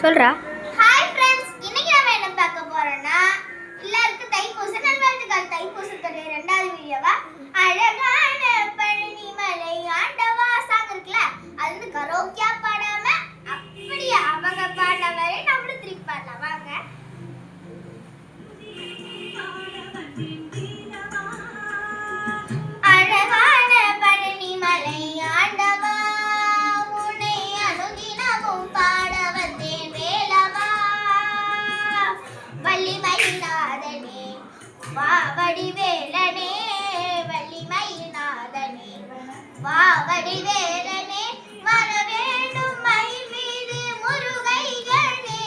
சொல்றா. Hi friends, இன்னைக்கு நாம என்ன பார்க்க போறோம்னா எல்லாருக்கும் தைப்பூச நல்வாழ்த்துக்கள். தைப்பூசத்துடைய இரண்டாவது வீடியோவா அழகான பழனி மலை ஆண்டவா சாங் இருக்குல, அது வந்து கரோக்கியா பாடாம அப்படியே அவங்க பாடுற மாதிரி நம்மளும் திருப்பி பாடலாம் வாங்க. அழகான பழனி மலை ஆண்டவா உன்னை அனுதினமும் பாட வந்தேன் வேலவா. வள்ளிமயில்நாதனே வா வடிவேலனே, வள்ளிமயில்நாதனே வா வடிவேலனே, வர வேண்டும் மயில் மீது முருகையனே.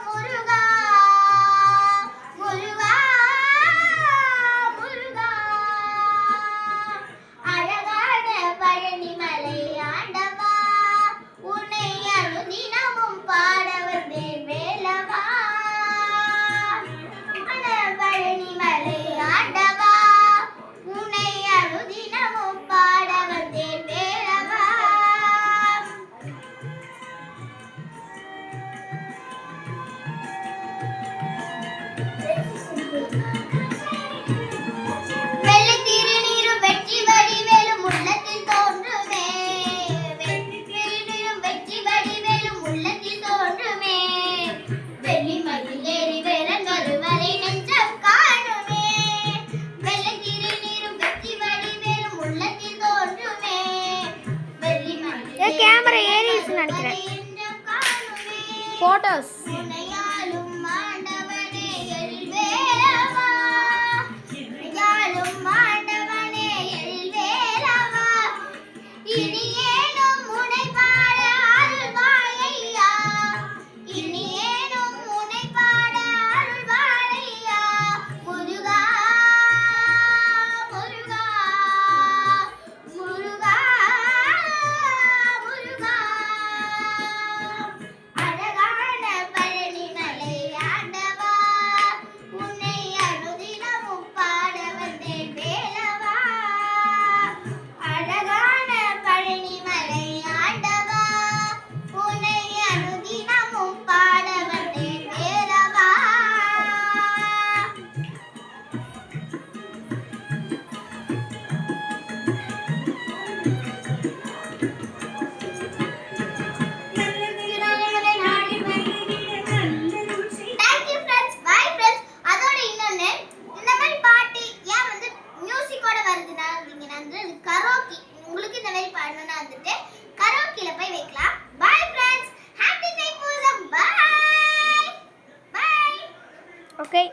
முருகா முருகா முருகா. அழகான பழனி மலை ஆண்டவா உன்னை அனுதினமும் பாட வந்தேன் வேலவா. பழனி மலை ஆண்டவா உன்னை அனுதினமும் பாட வந்தேன் வேலவா. வெள்ளை திருநீரும் வெற்றி வடிவேலும் உள்ளத்தில் தோன்றுமே, வெள்ளை திருநீரும் வெற்றி வடிவேலும் உள்ளத்தில் தோன்றுமே. வெள்ளி மயில் ஏறி வேலன் வருவதை நெஞ்சம் காணுமே. வெள்ளை திருநீரும் வெற்றி வடிவேலும் உள்ளத்தில் தோன்றுமே. வெள்ளி மயில் கேமரா ஏறிடுச்சுன்னு நினைக்கிறேன். நெஞ்சம் காணுமே. போட்டோஸ்